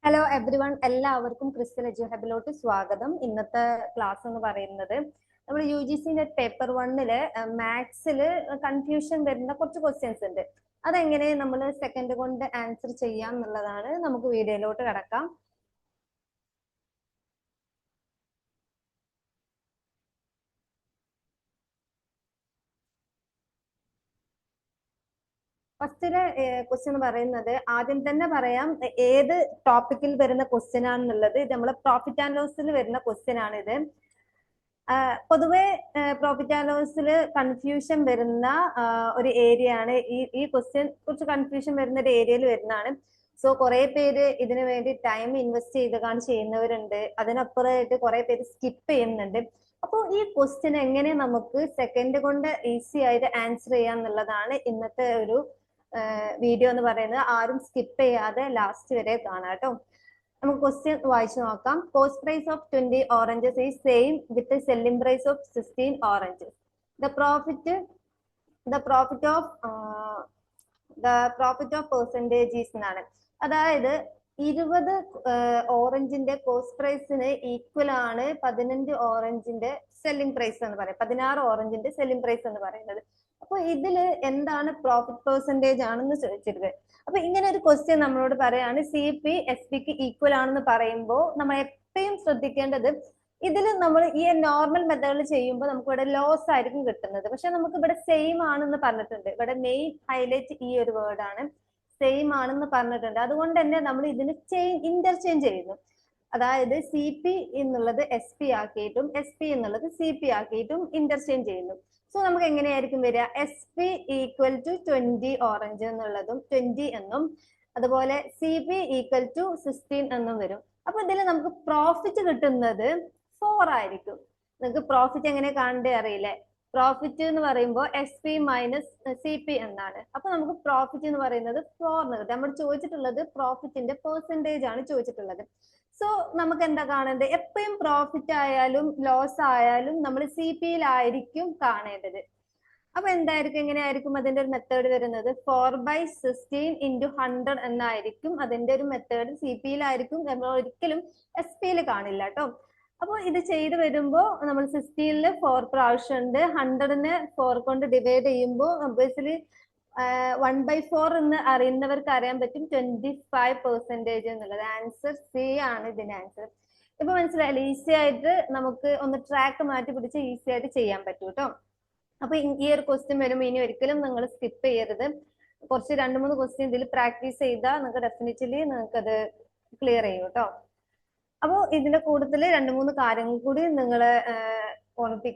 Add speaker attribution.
Speaker 1: Hello every one, എല്ലാവർക്കും crystal എഡ്യൂഹബിലോട്ട് സ്വാഗതം. ഇന്നത്തെ ക്ലാസ് എന്ന് പറയുന്നത് നമ്മൾ UGC നെറ്റ് പേപ്പർ 1 മാത്സിൽ കൺഫ്യൂഷൻ വരുന്ന കുറച്ച് ക്വസ്റ്റ്യൻസ് ഉണ്ട്. അതെങ്ങനെ നമ്മൾ സെക്കൻഡ് കൊണ്ട് ആൻസർ ചെയ്യാം എന്നുള്ളതാണ്. നമുക്ക് വീഡിയോയിലോട്ട് കിടക്കാം. ഫസ്റ്റിലെ ക്വസ്റ്റ്യൻ എന്ന് പറയുന്നത്, ആദ്യം തന്നെ പറയാം ഏത് ടോപ്പിക്കിൽ വരുന്ന ക്വസ്റ്റ്യൻ ആണെന്നുള്ളത്. ഇത് നമ്മളെ പ്രോഫിറ്റ് ആൻഡ് ലോസിൽ വരുന്ന ക്വസ്റ്റ്യൻ ആണ് ഇത്. പൊതുവെ പ്രോഫിറ്റ് ആൻഡ് ലോസിൽ കൺഫ്യൂഷൻ വരുന്ന ഒരു ഏരിയ ആണ് ഈ ക്വസ്റ്റ്യൻ. കുറച്ച് കൺഫ്യൂഷൻ വരുന്ന ഒരു ഏരിയയിൽ വരുന്നതാണ്. സോ കുറെ പേര് ഇതിനു വേണ്ടി ടൈം ഇൻവെസ്റ്റ് ചെയ്താണ് ചെയ്യുന്നവരുണ്ട്. അതിനപ്പുറമായിട്ട് കുറെ പേര് സ്കിപ്പ് ചെയ്യുന്നുണ്ട്. അപ്പോൾ ഈ ക്വസ്റ്റ്യൻ എങ്ങനെ നമുക്ക് സെക്കൻഡ് കൊണ്ട് ഈസി ആയിട്ട് ആൻസർ ചെയ്യാം എന്നുള്ളതാണ് ഇന്നത്തെ ഒരു വീഡിയോ എന്ന് പറയുന്നത്. ആരും സ്കിപ്പ് ചെയ്യാതെ ലാസ്റ്റ് വരെ കാണാം കേട്ടോ. നമുക്ക് ക്വസ്റ്റ്യൻ വായിച്ചു നോക്കാം. Cost price of 20 oranges is same with the selling price of 16 oranges. The profit of percentage is എന്നാണ്. അതായത് 20 ഓറഞ്ചിന്റെ കോസ്റ്റ് പ്രൈസിന് ഈക്വൽ ആണ് 15 ഓറഞ്ചിന്റെ സെല്ലിംഗ് പ്രൈസ് എന്ന് പറയുന്നത്, 16 ഓറഞ്ചിന്റെ സെല്ലിംഗ് പ്രൈസ് എന്ന് പറയുന്നത്. അപ്പൊ ഇതില് എന്താണ് പ്രോഫിറ്റ് പെർസെന്റേജ് ആണെന്ന് ചോദിച്ചിരുന്നത്. അപ്പൊ ഇങ്ങനെ ഒരു ക്വസ്റ്റ്യൻ നമ്മളോട് പറയാണ് CP SPക്ക് ഈക്വൽ ആണെന്ന് പറയുമ്പോൾ നമ്മൾ എപ്പോഴും ശ്രദ്ധിക്കേണ്ടത്, ഇതിൽ നമ്മൾ ഈ നോർമൽ മെത്തേഡിൽ ചെയ്യുമ്പോൾ നമുക്ക് ഇവിടെ ലോസ് ആയിരിക്കും കിട്ടുന്നത്. പക്ഷെ നമുക്ക് ഇവിടെ സെയിം ആണെന്ന് പറഞ്ഞിട്ടുണ്ട്. ഇവിടെ മെയിൻ ഹൈലൈറ്റ് ഈ ഒരു വേർഡ് ആണ്, സെയിം ആണെന്ന് പറഞ്ഞിട്ടുണ്ട്. അതുകൊണ്ട് തന്നെ നമ്മൾ ഇതിന് ഇന്റർചേഞ്ച് ചെയ്യുന്നു. അതായത് CP എന്നുള്ളത് SP ആക്കിയിട്ടും SP എന്നുള്ളത് CP ആക്കിയിട്ടും ഇന്റർചേഞ്ച് ചെയ്യുന്നു. സോ നമുക്ക് എങ്ങനെയായിരിക്കും വരിക? SP ഈക്വൽ ടു 20 ഓറഞ്ച് എന്നുള്ളതും 20 എന്നും, അതുപോലെ CP ഈക്വൽ ടു 16 എന്നും വരും. അപ്പൊ ഇതിൽ നമുക്ക് പ്രോഫിറ്റ് കിട്ടുന്നത് 4 ആയിരിക്കും. നിങ്ങൾക്ക് പ്രോഫിറ്റ് എങ്ങനെ കാണണ്ടേ അറിയില്ലേ? പ്രോഫിറ്റ് എന്ന് പറയുമ്പോൾ SP മൈനസ് CP എന്നാണ്. അപ്പൊ നമുക്ക് പ്രോഫിറ്റ് എന്ന് പറയുന്നത് 4 എന്ന് കിട്ടും. നമ്മൾ ചോദിച്ചിട്ടുള്ളത് പ്രോഫിറ്റിന്റെ പെർസെന്റേജ് ആണ് ചോദിച്ചിട്ടുള്ളത്. സോ നമുക്ക് എന്താ കാണേണ്ടത്? എപ്പോഴും പ്രോഫിറ്റ് ആയാലും ലോസ് ആയാലും നമ്മൾ CPയിലായിരിക്കും കാണേണ്ടത്. അപ്പൊ എന്തായിരിക്കും, എങ്ങനെയായിരിക്കും അതിന്റെ ഒരു മെത്തേഡ് വരുന്നത്? 4/16 × 100 എന്നായിരിക്കും അതിന്റെ ഒരു മെത്തേഡ്. CPയിലായിരിക്കും, നമ്മൾ ഒരിക്കലും SPയിൽ കാണില്ല കേട്ടോ. അപ്പോൾ ഇത് ചെയ്ത് വരുമ്പോൾ നമ്മൾ 16ല് 4 പ്രാവശ്യം ഉണ്ട്, 100നെ 4 കൊണ്ട് ഡിവൈഡ് ചെയ്യുമ്പോൾ ഒബ്വിയസ്ലി 1/4 എന്ന് അറിയുന്നവർക്ക് അറിയാൻ പറ്റും 25% എന്നുള്ളത്. ആൻസർ C ആണ് ഇതിന്റെ ആൻസർ. ഇപ്പൊ മനസ്സിലായില്ലേ? ഈസി ആയിട്ട് നമുക്ക് ഒന്ന് ട്രാക്ക് മാറ്റി പിടിച്ച് ഈസി ആയിട്ട് ചെയ്യാൻ പറ്റും കേട്ടോ. അപ്പൊ ഈ ഒരു ക്വസ്റ്റ്യൻ വരുമ്പോൾ ഇനി ഒരിക്കലും നിങ്ങൾ സ്കിപ്പ് ചെയ്യരുത്. കുറച്ച് 2-3 ക്വസ്റ്റ്യൻ ഇതിൽ പ്രാക്ടീസ് ചെയ്താൽ നിങ്ങൾക്ക് ഡെഫിനറ്റ്ലി നിങ്ങൾക്ക് അത് ക്ലിയർ ചെയ്യും കേട്ടോ. അപ്പോൾ ഇതിന്റെ കൂടുതൽ 2-3 കാര്യങ്ങൾ കൂടി നിങ്ങളെ ഓർമ്മിപ്പിക്കും.